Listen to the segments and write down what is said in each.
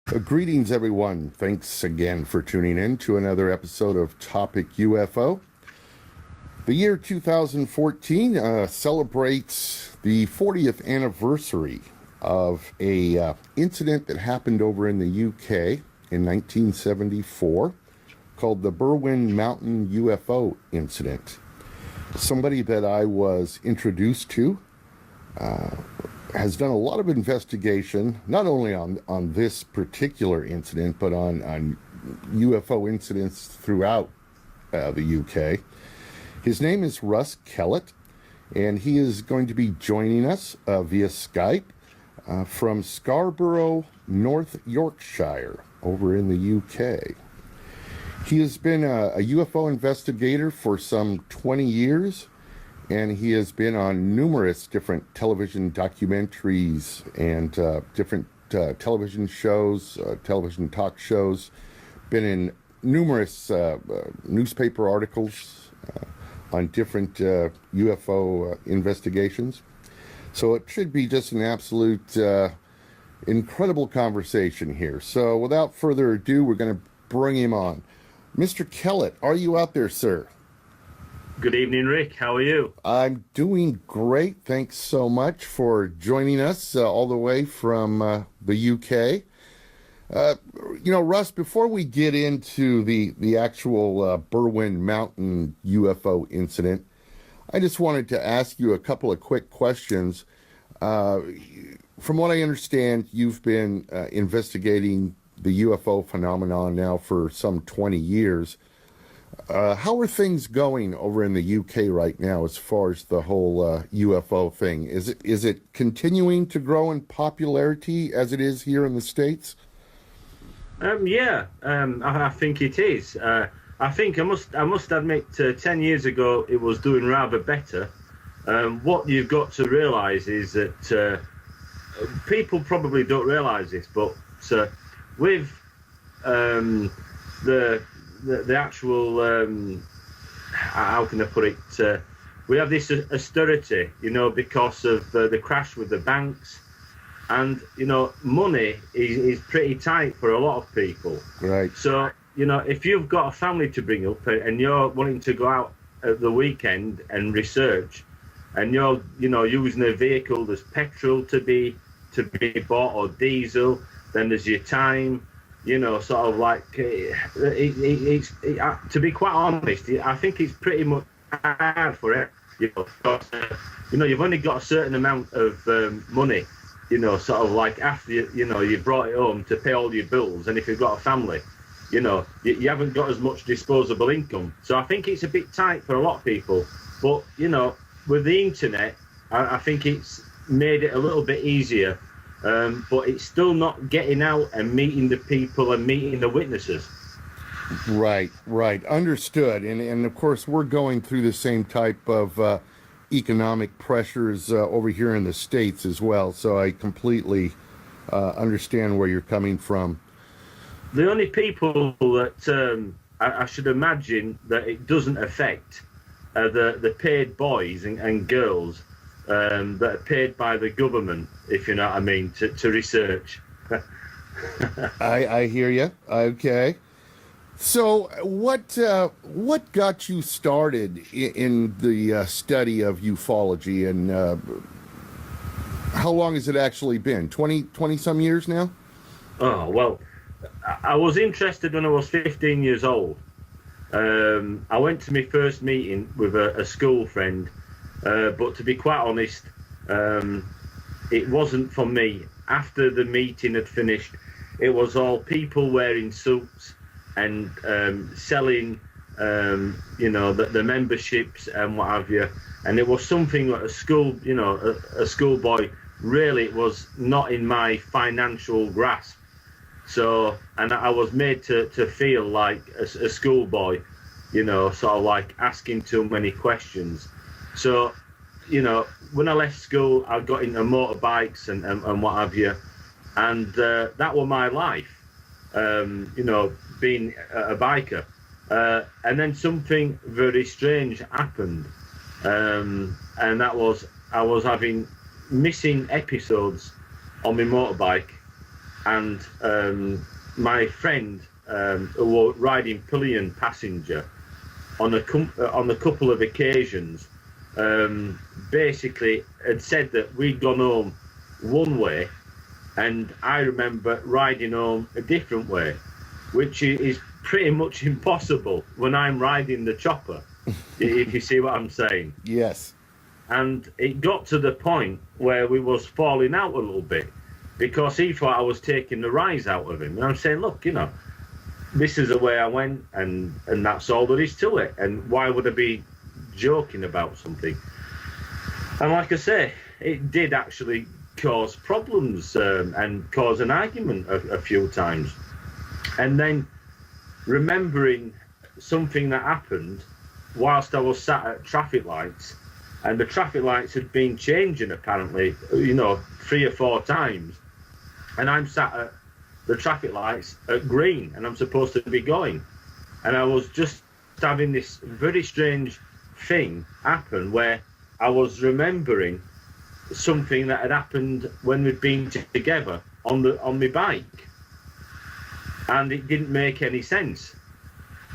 Greetings, everyone. Thanks again for tuning in to another episode of Topic UFO. The year 2014 celebrates the 40th anniversary of a incident that happened over in the UK in 1974 called the Berwyn Mountain UFO Incident. Somebody that I was introduced to has done a lot of investigation, not only on this particular incident, but on UFO incidents throughout the UK. His name is Russ Kellett, and he is going to be joining us via Skype from Scarborough, North Yorkshire, over in the UK. He has been a UFO investigator for some 20 years, and he has been on numerous different television documentaries and different television shows, television talk shows, been in numerous newspaper articles on different UFO investigations. So it should be just an absolute incredible conversation here. So without further ado, we're going to bring him on. Mr. Kellett, are you out there, sir? Good evening, Rick. How are you? I'm doing great. Thanks so much for joining us all the way from the UK. Russ, before we get into the actual Berwyn Mountain UFO incident, I just wanted to ask you a couple of quick questions. From what I understand, you've been investigating the UFO phenomenon now for some 20 years. How are things going over in the UK right now as far as the whole UFO thing? Is it continuing to grow in popularity as it is here in the States? I think it is. I think I must admit, 10 years ago it was doing rather better. What you've got to realise is that people probably don't realise this, but with the actual how can I put it? We have this austerity, because of the crash with the banks, and money is pretty tight for a lot of people. Right. So if you've got a family to bring up and you're wanting to go out at the weekend and research, and you're using a vehicle, there's petrol to be bought or diesel, then there's your time. Sort of like it's to be quite honest, I think it's pretty much hard for it. Because, you've only got a certain amount of money. Sort of like after you brought it home to pay all your bills, and if you've got a family, you haven't got as much disposable income. So I think it's a bit tight for a lot of people. But with the internet, I think it's made it a little bit easier. But it's still not getting out and meeting the people and meeting the witnesses. Right. Understood. And of course, we're going through the same type of economic pressures over here in the States as well. So I completely understand where you're coming from. The only people that I should imagine that it doesn't affect are the paid boys and girls that are paid by the government, if you know what I mean, to research. I hear you. Okay. So what got you started in the study of ufology, and how long has it actually been? 20 some years now? Oh, well, I was interested when I was 15 years old. I went to my first meeting with a school friend. But to be quite honest, it wasn't for me. After the meeting had finished, it was all people wearing suits and selling, the memberships and what have you. And it was something that a schoolboy, really, it was not in my financial grasp. So, and I was made to feel like a schoolboy, sort of like asking too many questions. So, when I left school, I got into motorbikes and what have you. And that was my life, being a biker. And then something very strange happened. And that was, I was having missing episodes on my motorbike. and my friend who was riding pillion passenger on a couple of occasions, basically had said that we'd gone home one way, and I remember riding home a different way, which is pretty much impossible when I'm riding the chopper, if you see what I'm saying. Yes. And it got to the point where we was falling out a little bit, because he thought I was taking the rise out of him. And I'm saying, look, this is the way I went, and that's all there is to it. And why would I be joking about something? And like I say, it did actually cause problems and cause an argument a few times. And then remembering something that happened whilst I was sat at traffic lights, and the traffic lights had been changing apparently, 3 or 4 times. And I'm sat at the traffic lights at green, and I'm supposed to be going. And I was just having this very strange thing happen where I was remembering something that had happened when we'd been together on my bike. And it didn't make any sense,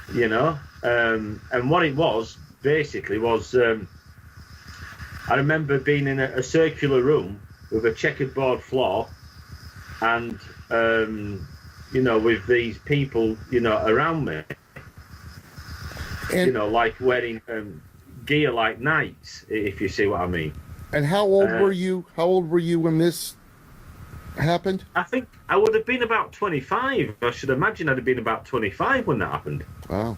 And what it was, basically, was I remember being in a circular room with a checkerboard floor, and with these people, around me, And, like wearing gear like knights, if you see what I mean. And how old were you? How old were you when this happened? I think I would have been about 25. I should imagine I'd have been about 25 when that happened. Wow.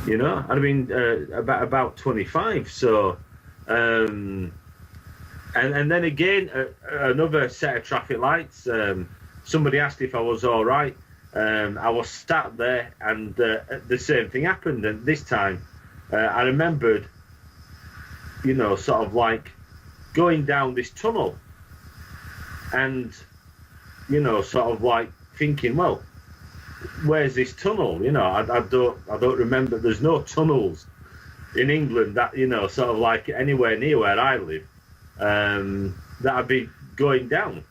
I'd have been about 25. So, and then again, another set of traffic lights. Somebody asked if I was all right. I was sat there, and the same thing happened. And this time, I remembered, sort of like going down this tunnel, and sort of like thinking, well, where's this tunnel? I don't remember. There's no tunnels in England that sort of like anywhere near where I live that I'd be going down.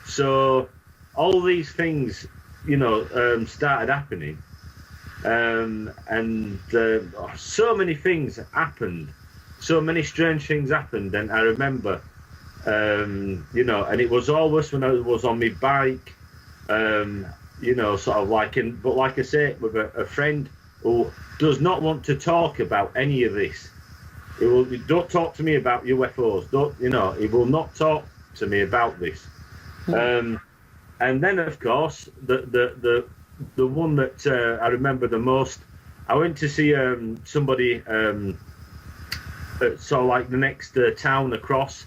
So all these things started happening, and so many things happened, so many strange things happened. And I remember and it was always when I was on my bike, sort of like, but like I say, with a friend who does not want to talk about any of this. Don't talk to me about UFOs. He will not talk to me about this. And then, of course, the one that I remember the most, I went to see somebody sort of like the next town across,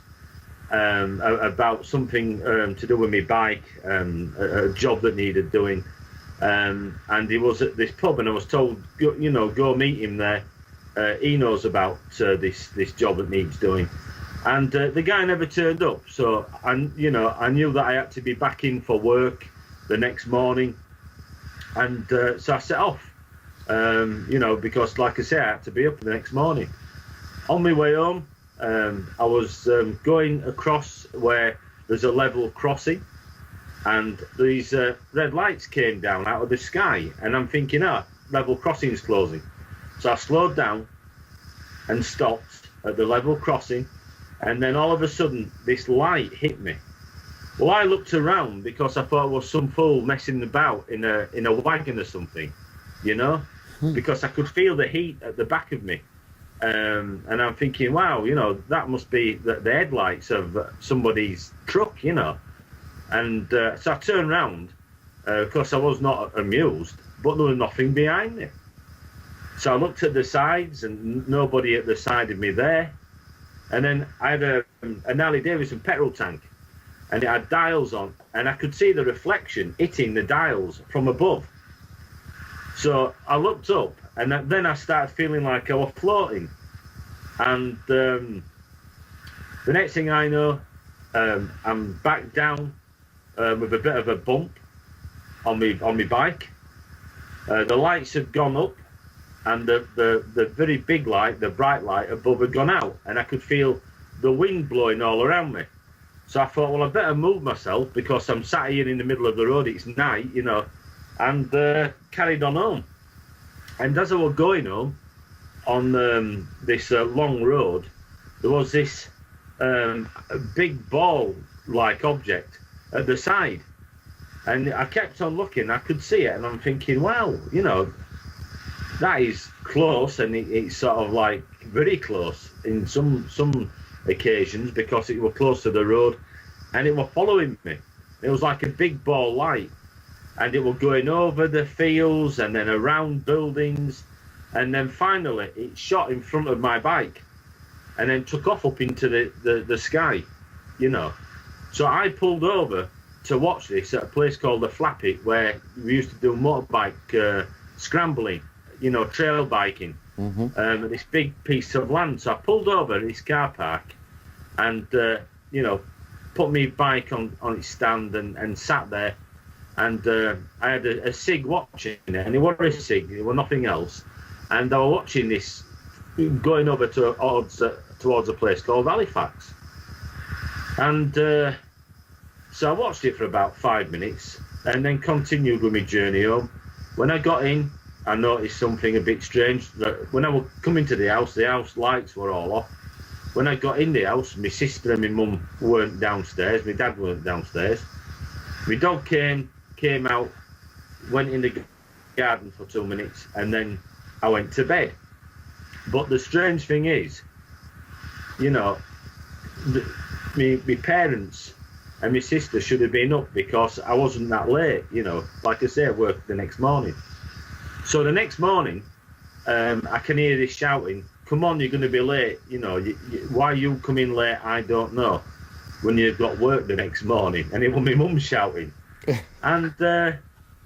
about something to do with my bike, a job that needed doing, and he was at this pub, and I was told, go meet him there. He knows about this job that needs doing, and the guy never turned up. So I knew that I had to be back in for work the next morning, and so I set off, because like I say, I had to be up the next morning. On my way home, I was going across where there's a level crossing, and these red lights came down out of the sky, and I'm thinking, level crossing is closing. So I slowed down and stopped at the level crossing, and then all of a sudden this light hit me. Well, I looked around because I thought it was some fool messing about in a wagon or something, because I could feel the heat at the back of me. And I'm thinking, wow, that must be the headlights of somebody's truck, And so I turned round, because I was not amused, but there was nothing behind me. So I looked at the sides, and nobody at the side of me there. And then I had an Harley Davidson petrol tank, and it had dials on, and I could see the reflection hitting the dials from above. So I looked up, and then I started feeling like I was floating. And the next thing I know, I'm back down with a bit of a bump on my bike. The lights had gone up, and the very big light, the bright light above, had gone out, and I could feel the wind blowing all around me. So I thought, well, I better move myself because I'm sat here in the middle of the road. It's night, and carried on home. And as I was going home on this long road, there was this big ball-like object at the side. And I kept on looking. I could see it, and I'm thinking, wow, that is close, and it's sort of like very close in some occasions because it was close to the road, and it was following me. It was like a big ball light, and it was going over the fields and then around buildings, and then finally it shot in front of my bike and then took off up into the sky, So I pulled over to watch this at a place called the Flappy, where we used to do motorbike scrambling, trail biking, at this big piece of land. So I pulled over at this car park and, put my bike on its stand and sat there. And I had a cig watching it, and it wasn't a cig, it was nothing else. And I was watching this going over towards a place called Halifax. And so I watched it for about 5 minutes and then continued with my journey home. When I got in, I noticed something a bit strange. When I was coming to the house lights were all off. When I got in the house, my sister and my mum weren't downstairs, my dad weren't downstairs. My dog came out, went in the garden for 2 minutes, and then I went to bed. But the strange thing is, my parents and my sister should have been up because I wasn't that late, Like I say, I worked the next morning. So the next morning, I can hear this shouting, "Come on, you're going to be late. Why you come in late, I don't know, when you've got work the next morning." And it was my mum shouting. And,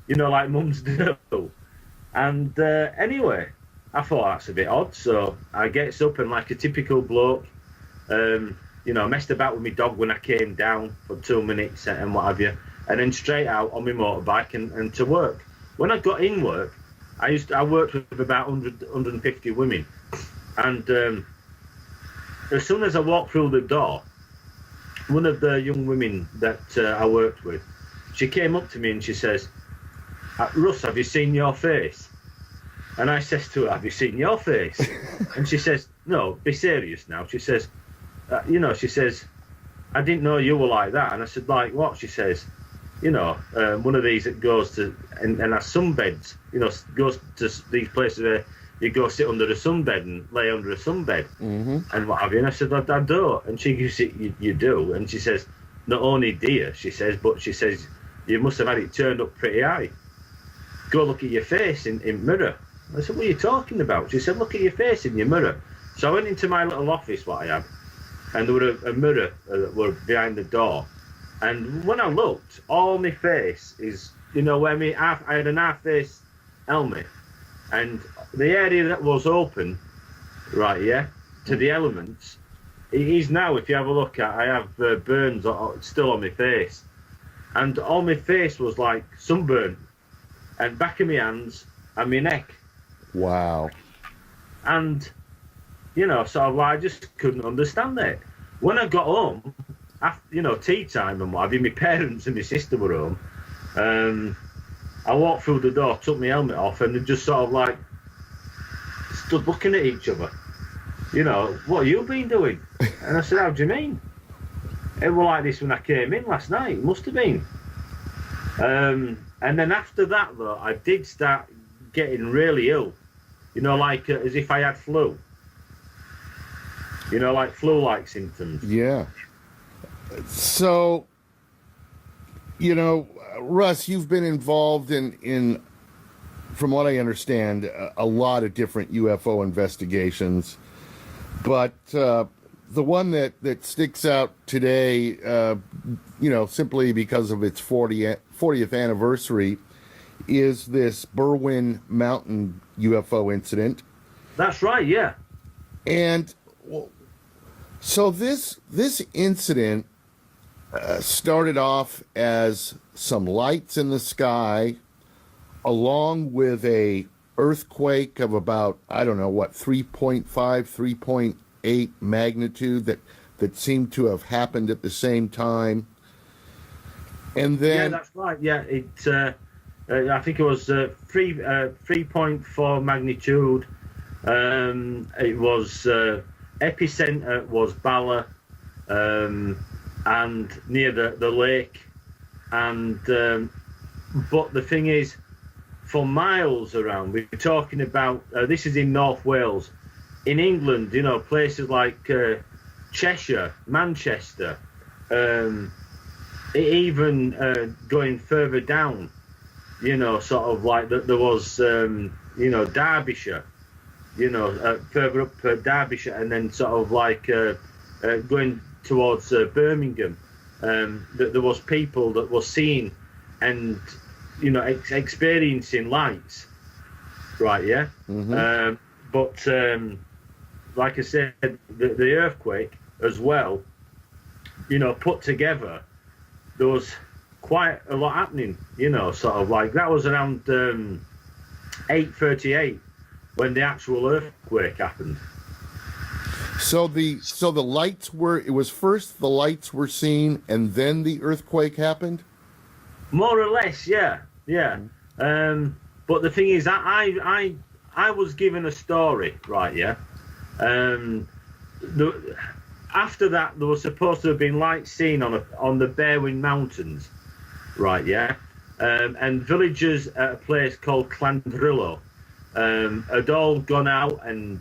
like mums do. And anyway, I thought that's a bit odd. So I gets up and, like a typical bloke, messed about with my dog when I came down for 2 minutes and what have you, and then straight out on my motorbike and to work. When I got in work, I worked with about 150 women, and as soon as I walked through the door, one of the young women that I worked with, she came up to me and she says, "Russ, have you seen your face?" And I says to her, "Have you seen your face?" And she says, "No, be serious now." She says, she says, "I didn't know you were like that." And I said, "Like what?" She says, one of these that goes to and has sunbeds, goes to these places where you go sit under a sunbed and lay under a sunbed and what have you. And I said, "I don't." And she goes, you do." And she says, "Not only do you," she says, "but she says, you must have had it turned up pretty high. Go look at your face in mirror." I said, "What are you talking about?" She said, "Look at your face in your mirror." So I went into my little office, what I had, and there was a mirror that were behind the door. And when I looked, all my face is, where I had an half-face helmet, and the area that was open, right, to the elements, it is now, if you have a look at, I have burns still on my face. And all my face was like sunburn, and back of my hands and my neck. Wow. And, so I just couldn't understand it. When I got home, after, tea time and what have you, my parents and my sister were home. I walked through the door, took my helmet off, and they just sort of like stood looking at each other. "What have you been doing?" And I said, "How do you mean?" "It was like this when I came in last night. It must have been." And then after that, though, I did start getting really ill. Like as if I had flu. Like flu-like symptoms. Yeah. So, Russ, you've been involved in from what I understand, a lot of different UFO investigations. But the one that sticks out today, simply because of its 40th anniversary, is this Berwyn Mountain UFO incident. That's right, yeah. And so this incident started off as some lights in the sky, along with a earthquake of about, 3.5, 3.8 magnitude that that seemed to have happened at the same time. And then, yeah, that's right. Yeah, I think it was 3.4 magnitude. It was epicenter was Bala, and near the lake, and but the thing is, for miles around, we're talking about this is in North Wales, in England, you know, places like Cheshire, Manchester, even going further down, you know, sort of like there was, you know, Derbyshire, you know, further up Derbyshire, and then sort of like going towards Birmingham. There was people that were seeing and, you know, experiencing lights, right? Yeah. mm-hmm. But like I said, the earthquake as well, you know, put together, there was quite a lot happening, you know, sort of like that was around 8:38 when the actual earthquake happened. So the lights were, it was first the lights were seen and then the earthquake happened? More or less, yeah. But the thing is, I was given a story, right? Yeah. After that, there was supposed to have been lights seen on the Berwyn Mountains, right? Yeah. And villagers at a place called Llandrillo had all gone out and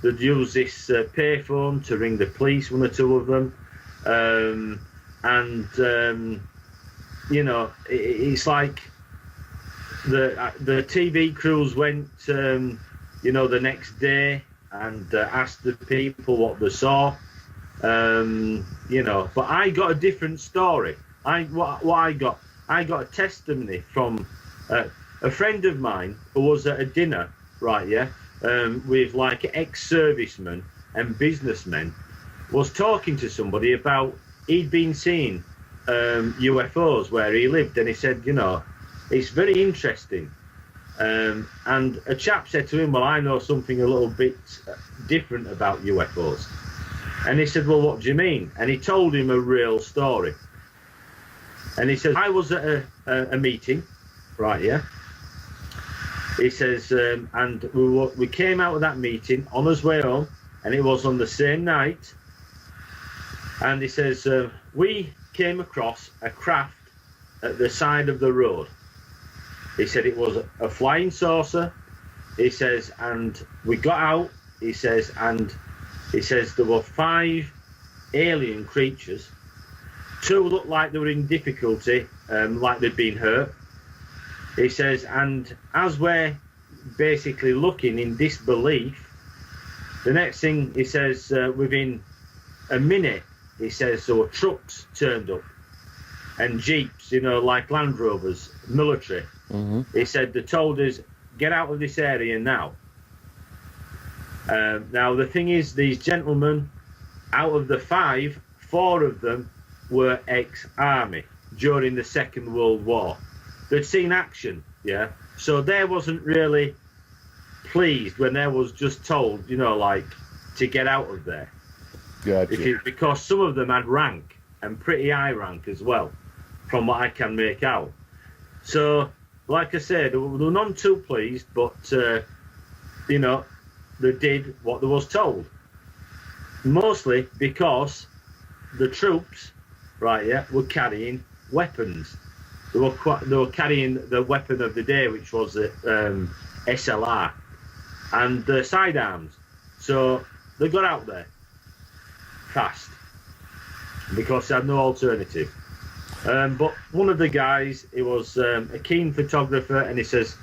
they'd use this payphone to ring the police, one or two of them, and you know, it's like the TV crews went, you know, the next day and asked the people what they saw, you know. But I got a different story. I got a testimony from a friend of mine who was at a dinner, right? Yeah, with like ex-servicemen and businessmen, was talking to somebody about he'd been seeing UFOs where he lived, and he said, you know, it's very interesting. And a chap said to him, well, I know something a little bit different about UFOs. And he said, well, what do you mean? And he told him a real story. And he says, I was at a meeting, right, yeah? He says, and we came out of that meeting on his way home, and it was on the same night. And he says, we came across a craft at the side of the road. He said it was a flying saucer. He says, and we got out. He says, and he says there were 5 alien creatures. 2 looked like they were in difficulty, like they'd been hurt. He says, and as we're basically looking in disbelief, the next thing he says, within a minute, he says there were trucks turned up and jeeps, you know, like Land Rovers, military. Mm-hmm. He said they told us, get out of this area now. Now the thing is, these gentlemen, out of the 5, 4 of them were ex-army during the Second World War. They'd seen action, yeah, so they wasn't really pleased when they was just told, you know, like, to get out of there. Gotcha. Because some of them had rank, and pretty high rank as well, from what I can make out. So, like I said, they were none too pleased, but, you know, they did what they was told. Mostly because the troops, right, yeah, were carrying weapons. They were carrying the weapon of the day, which was the SLR, and the sidearms. So they got out there fast because they had no alternative. But one of the guys, he was a keen photographer, and he says,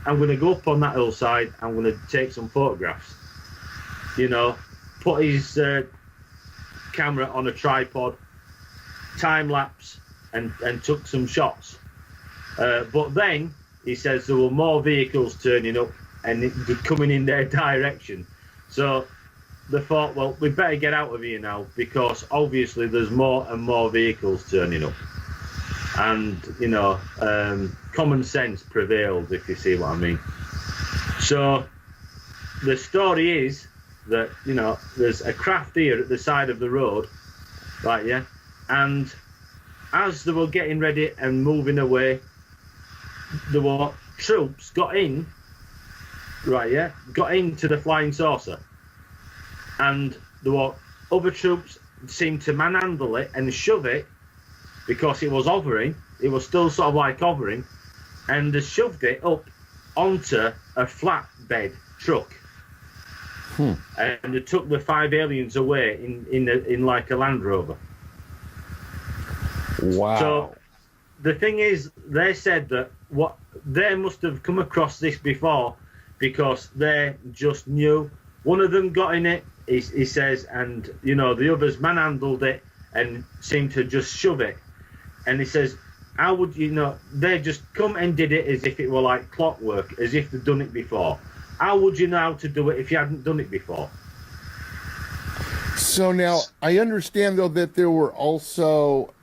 I'm going to go up on that hillside, I'm going to take some photographs. You know, put his camera on a tripod, time lapse, and took some shots. But then, he says, there were more vehicles turning up and coming in their direction. So they thought, well, we better get out of here now, because obviously there's more and more vehicles turning up. And, you know, common sense prevailed, if you see what I mean. So the story is that, you know, there's a craft here at the side of the road, right, yeah? And as they were getting ready and moving away, there were troops got in, right, yeah? Got into the flying saucer. And there were other troops seemed to manhandle it and shove it because it was hovering. It was still sort of like hovering. And they shoved it up onto a flatbed truck. And they took the 5 aliens away in like a Land Rover. Wow. So the thing is, they said that what they must have come across this before because they just knew. One of them got in it, he says, and you know the others manhandled it and seemed to just shove it. And he says, how would you know? They just come and did it as if it were like clockwork, as if they'd done it before. How would you know how to do it if you hadn't done it before? So now I understand though that there were also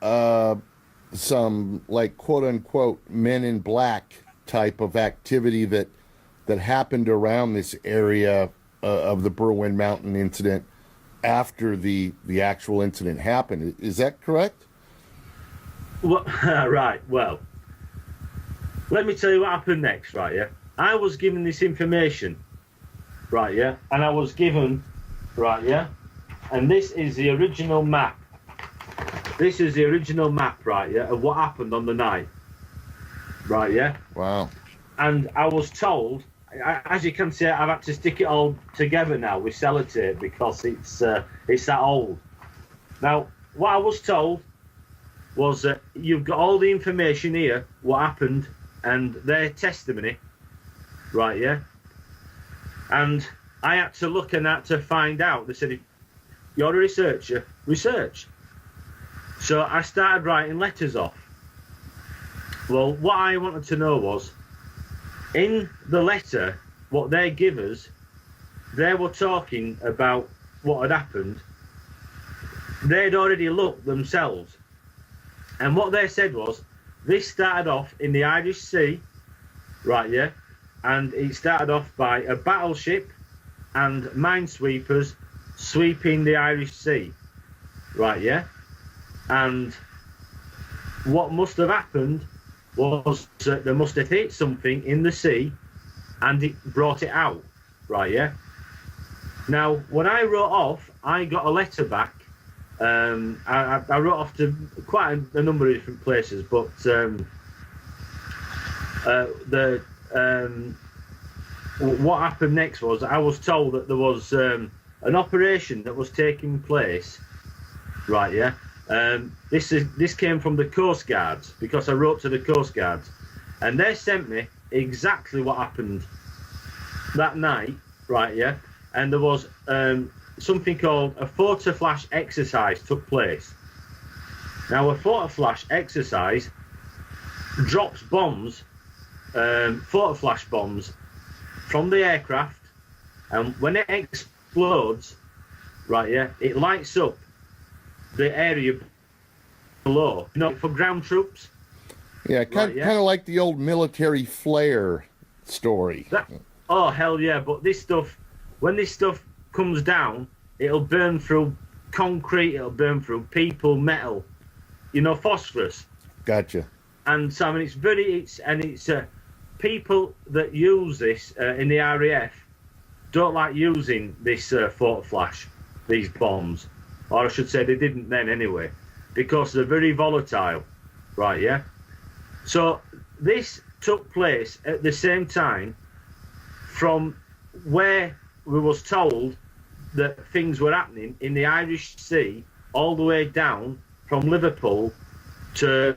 some like quote unquote men in black type of activity that happened around this area of the Berwyn Mountain incident after the actual incident happened. Is that correct? Well, right. Well, let me tell you what happened next. Right. Yeah. I was given this information. Right. Yeah. And I was given. Right. Yeah. And this is the original map. This is the original map, right, yeah, of what happened on the night. Right, yeah? Wow. And I was told, as you can see, I've had to stick it all together now with sellotape because it's that old. Now, what I was told was that you've got all the information here, what happened, and their testimony, right, yeah? And I had to look and had to find out. They said, you're a researcher, research. So I started writing letters off. Well, what I wanted to know was, in the letter, what they give us, they were talking about what had happened. They'd already looked themselves. And what they said was, this started off in the Irish Sea, right, yeah? And it started off by a battleship and minesweepers sweeping the Irish Sea, right, yeah? And what must have happened was that they must have hit something in the sea and it brought it out, right, yeah? Now, when I wrote off, I got a letter back. I wrote off to quite a number of different places, but what happened next was I was told that there was an operation that was taking place, right, yeah? This came from the Coast Guards because I wrote to the Coast Guards, and they sent me exactly what happened that night, right, yeah? And there was something called a photo flash exercise took place. Now, a photo flash exercise drops bombs, photo flash bombs, from the aircraft, and when it explodes, right, yeah, it lights up the area below, you know, for ground troops. Yeah, kind of like the old military flare story. Oh, hell yeah, but this stuff, when this stuff comes down, it'll burn through concrete, it'll burn through people, metal, you know, phosphorus. Gotcha. And so, I mean, it's people that use this in the RAF don't like using this photo flash, these bombs. Or I should say they didn't then anyway, because they're very volatile, right, yeah? So this took place at the same time from where we was told that things were happening in the Irish Sea all the way down from Liverpool to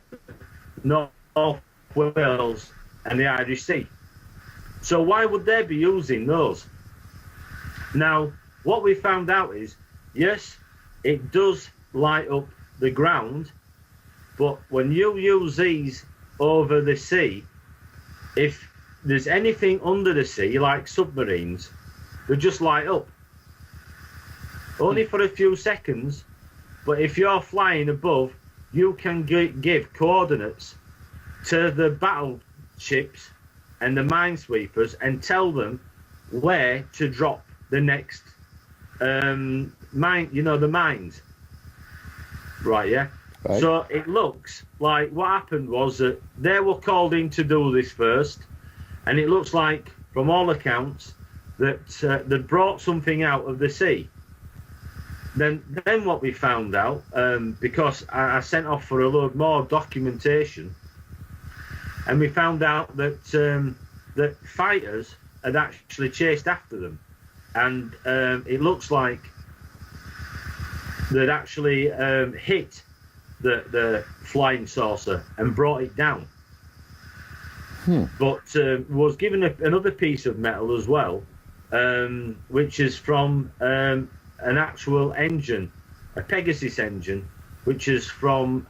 North Wales and the Irish Sea. So why would they be using those? Now, what we found out is, yes, it does light up the ground, but when you use these over the sea, if there's anything under the sea, like submarines, they just light up. Only for a few seconds, but if you're flying above, you can give coordinates to the battleships and the minesweepers and tell them where to drop the next mine, the mines, right? Yeah. Right. So it looks like what happened was that they were called in to do this first, and it looks like, from all accounts, that they brought something out of the sea. Then what we found out, because I sent off for a load more documentation, and we found out that that fighters had actually chased after them, and it looks like they'd actually hit the flying saucer and brought it down. But was given another piece of metal as well, which is from an actual engine, a Pegasus engine, which is from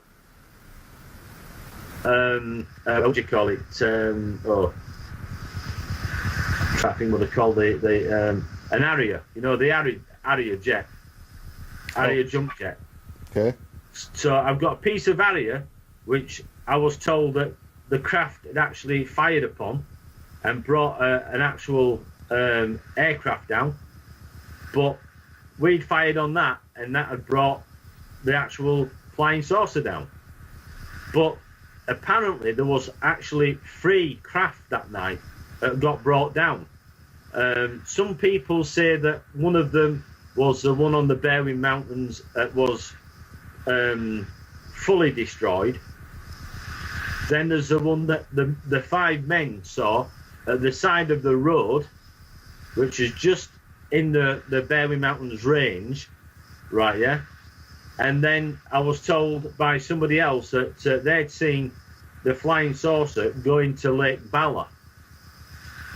what do you call it? I think what they call an Harrier. The Harrier jet, Harrier jump jet. Okay. So I've got a piece of Harrier, which I was told that the craft had actually fired upon and brought an actual aircraft down, but we'd fired on that, and that had brought the actual flying saucer down. But apparently there was actually 3 craft that night that got brought down. Some people say that one of them was the one on the Berwyn Mountains that was fully destroyed. Then there's the one that the 5 men saw at the side of the road, which is just in the Berwyn Mountains range, right? Yeah. And then I was told by somebody else that they'd seen the flying saucer going to Lake Bala.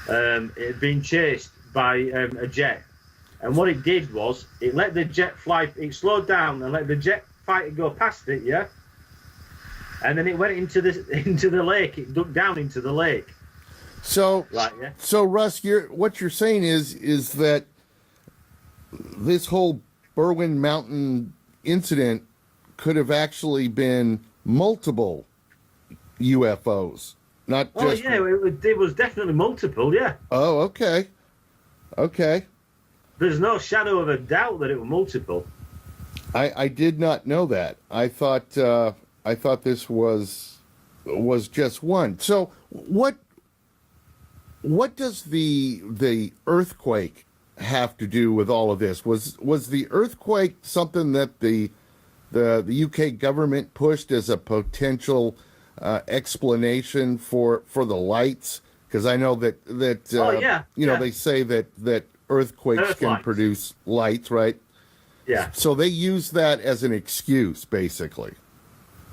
It had been chased by a jet, and what it did was it let the jet fly. It slowed down and let the jet fighter go past it. Yeah. And then it went into the lake. It dug down into the lake. So, right, yeah. So Russ, what you're saying is that this whole Berwyn Mountain incident could have actually been multiple UFOs, not just. Oh yeah, it was definitely multiple. Yeah. Oh, okay. Okay. There's no shadow of a doubt that it was multiple. I did not know that. I thought this was just one. So what does the earthquake have to do with all of this? Was the earthquake something that the UK government pushed as a potential explanation for the lights? Because I know that they say that earthquakes can produce lights, right? Yeah. So they use that as an excuse, basically.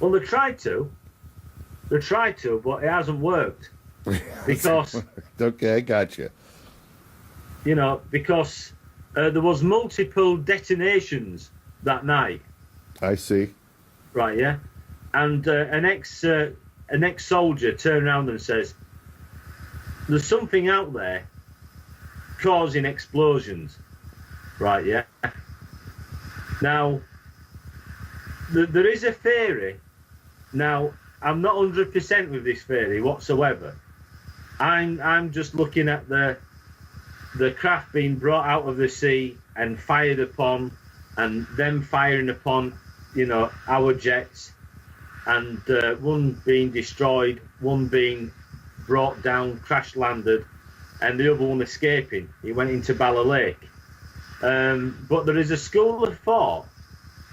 Well, they tried to, but it hasn't worked. Because okay, gotcha. Because there was multiple detonations that night. I see. Right, yeah. And an ex-soldier turned around and says, "There's something out there causing explosions." Right, yeah. Now, there is a theory. Now, I'm not 100% with this theory whatsoever. I'm just looking at the craft being brought out of the sea and fired upon, and them firing upon, our jets, and one being destroyed, one being brought down, crash landed, and the other one escaping. He went into Bala Lake. But there is a school of thought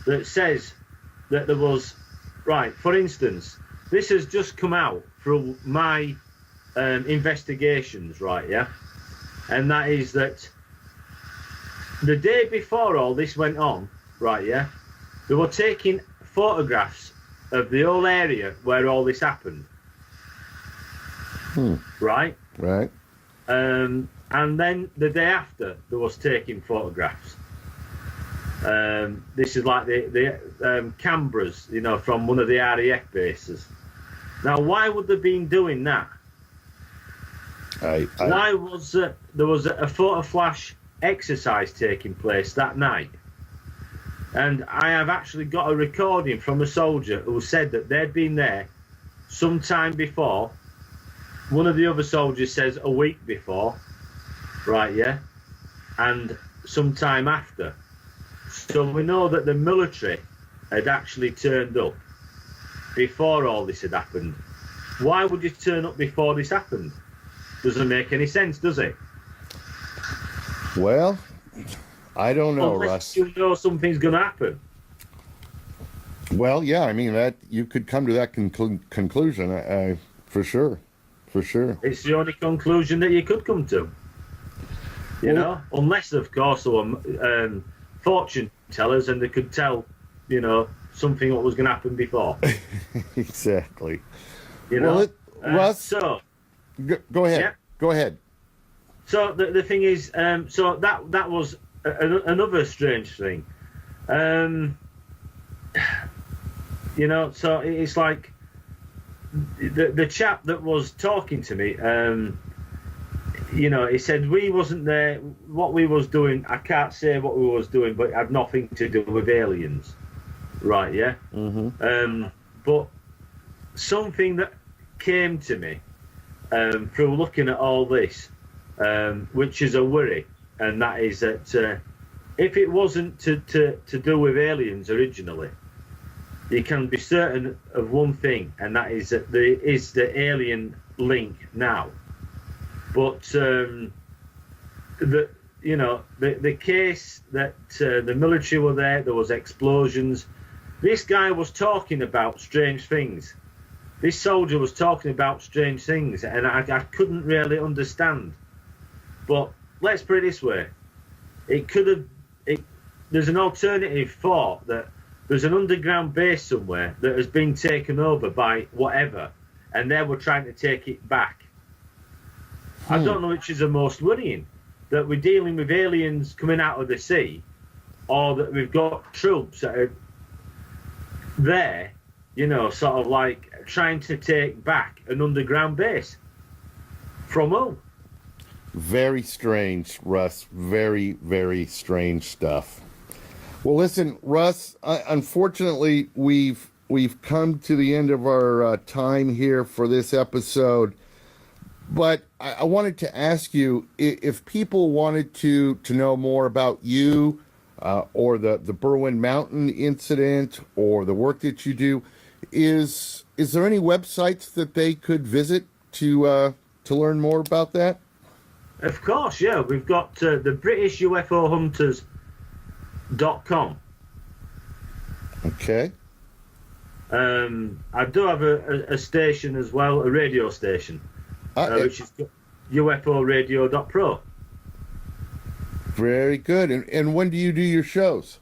that says that there was, right, for instance, this has just come out through my investigations, right, yeah? And that is that the day before all this went on, right, yeah, they were taking photographs of the whole area where all this happened. Right? Right. And then the day after, they was taking photographs. This is like the cameras, from one of the RAF bases. Now, why would they been doing that? Why was there was a photo flash exercise taking place that night? And I have actually got a recording from a soldier who said that they'd been there sometime before. One of the other soldiers says a week before, right? Yeah, and some time after. So we know that the military had actually turned up before all this had happened. Why would you turn up before this happened? Doesn't make any sense, does it? Well, I don't know, Unless Russ. you know something's going to happen. Well, yeah, I mean, that you could come to that conclusion, for sure. It's the only conclusion that you could come to. You know, unless, of course, there were fortune tellers and they could tell, you know, something what was going to happen before. Exactly. You know, Russ, so go ahead. Yeah. Go ahead. So the thing is, so that was another strange thing. You know, so it's like the chap that was talking to me, you know, he said we wasn't there. What we was doing, I can't say what we was doing, but it had nothing to do with aliens, right? Yeah. Mm-hmm. But something that came to me through looking at all this, which is a worry, and that is that if it wasn't to do with aliens originally, you can be certain of one thing, and that is that there is the alien link now. But the case that the military were there was explosions. This guy was talking about strange things. This soldier was talking about strange things, and I couldn't really understand. But let's put it this way: there's an alternative thought that there's an underground base somewhere that has been taken over by whatever, and they were trying to take it back. I don't know which is the most worrying, that we're dealing with aliens coming out of the sea, or that we've got troops that are there, you know, sort of like trying to take back an underground base. From who? Very strange, Russ. Very, very strange stuff. Well, listen, Russ, unfortunately, we've come to the end of our time here for this episode. But I wanted to ask you, if people wanted to know more about you or the Berwyn Mountain Incident or the work that you do, is there any websites that they could visit to learn more about that? Of course, yeah. We've got the British UFO Hunters.com. Okay. I do have a station as well, a radio station, which is UFOradio.pro. Very good. And when do you do your shows?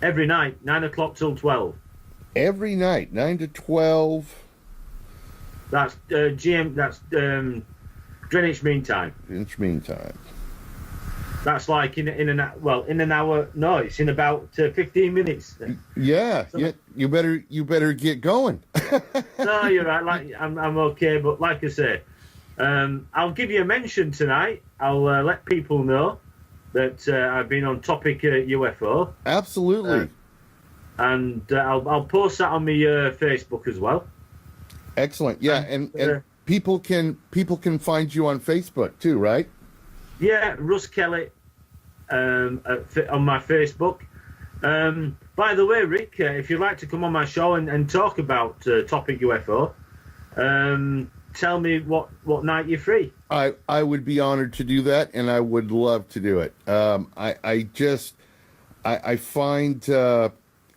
Every night, 9 o'clock till 12. Every night, 9 to 12. That's That's Greenwich Mean Time. Greenwich Mean Time. That's like in an hour. No, it's in about 15 minutes. Yeah, So, yeah. You better get going. No, you're right. Like I'm okay, but like I say, I'll give you a mention tonight. I'll let people know that I've been on Topic UFO. Absolutely. And I'll post that on my Facebook as well. Excellent. Yeah, and people can find you on Facebook too, right? Yeah, Russ Kellett on my Facebook. By the way, Rick, if you'd like to come on my show and talk about Topic UFO, tell me what night you're free. I would be honored to do that, and I would love to do it. I find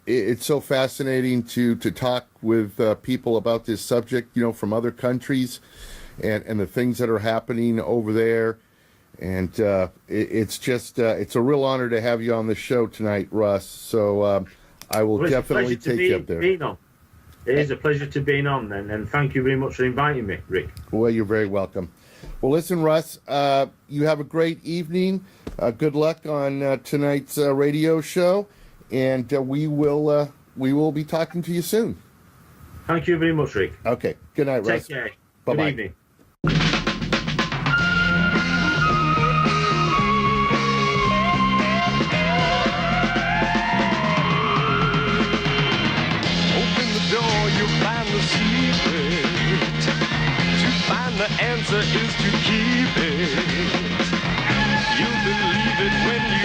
it's so fascinating to talk with people about this subject, you know, from other countries and the things that are happening over there. And it's a real honor to have you on the show tonight, Russ. So I will definitely take you up there. It is a pleasure to be on, and thank you very much for inviting me, Rick. Well, you're very welcome. Well, listen, Russ, you have a great evening. Good luck on tonight's radio show, and we will be talking to you soon. Thank you very much, Rick. Okay. Good night, Russ. Take care. Bye-bye. Good evening. The answer is to keep it. You'll believe it when you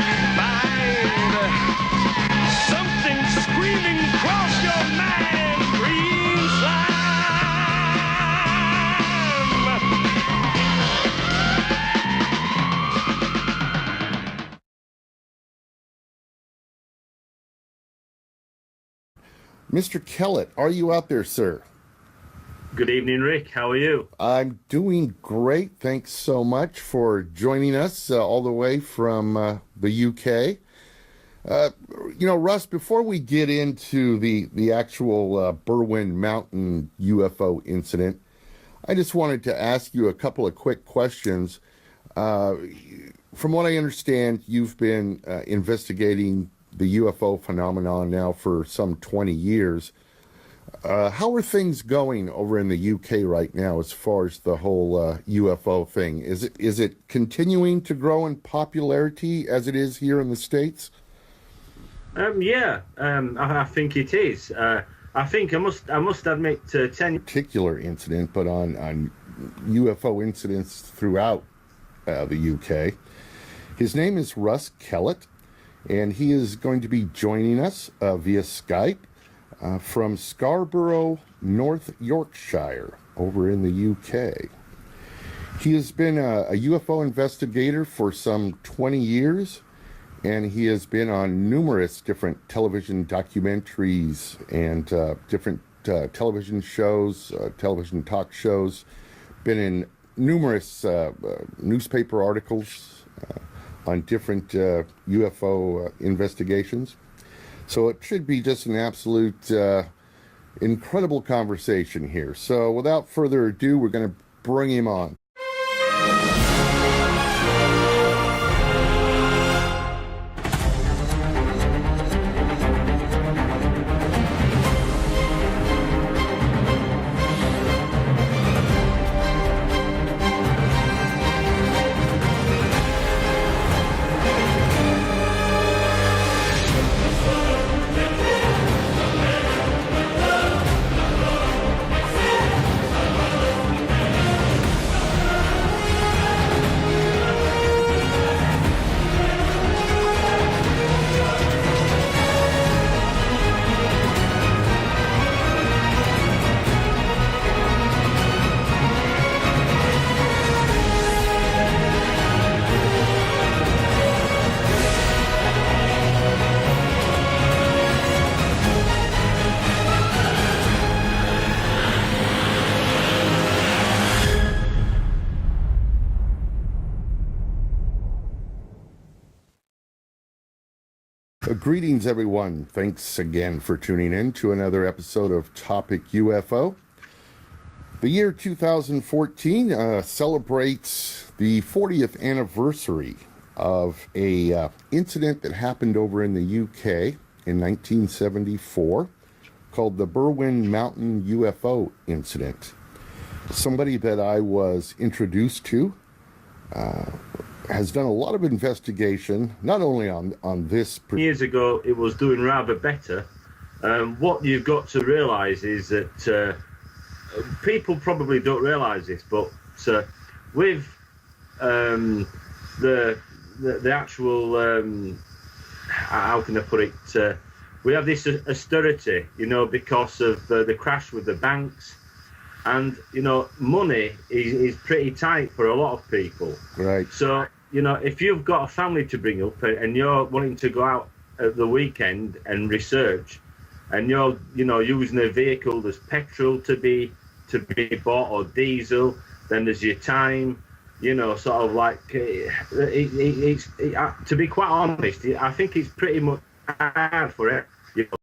Mr. Kellett, are you out there, sir? Good evening, Rick. How are you? I'm doing great. Thanks so much for joining us all the way from the UK. Russ, before we get into the actual Berwyn Mountain UFO incident, I just wanted to ask you a couple of quick questions. From what I understand, you've been investigating the UFO phenomenon now for some 20 years. How are things going over in the UK right now as far as the whole UFO thing? Is it continuing to grow in popularity as it is here in the States? I think it is. I think I must admit, 10 particular incident, but on UFO incidents throughout the UK. His name is Russ Kellett, and he is going to be joining us via Skype from Scarborough, North Yorkshire, over in the UK. He has been a UFO investigator for some 20 years, and he has been on numerous different television documentaries and different television shows, television talk shows, been in numerous newspaper articles on different UFO investigations. So it should be just an absolute incredible conversation here. So without further ado, we're going to bring him on. Greetings, everyone. Thanks again for tuning in to another episode of Topic UFO. The year 2014 celebrates the 40th anniversary of a incident that happened over in the UK in 1974 called the Berwyn Mountain UFO Incident. Somebody that I was introduced to has done a lot of investigation, not only on this. Years ago, it was doing rather better. What you've got to realise is that people probably don't realise this, but with the actual how can I put it? We have this austerity, because of the crash with the banks. And, money is pretty tight for a lot of people. Right. So, if you've got a family to bring up and you're wanting to go out at the weekend and research, and you're, using a vehicle, there's petrol to be bought or diesel, then there's your time, sort of like, to be quite honest, I think it's pretty much hard for it,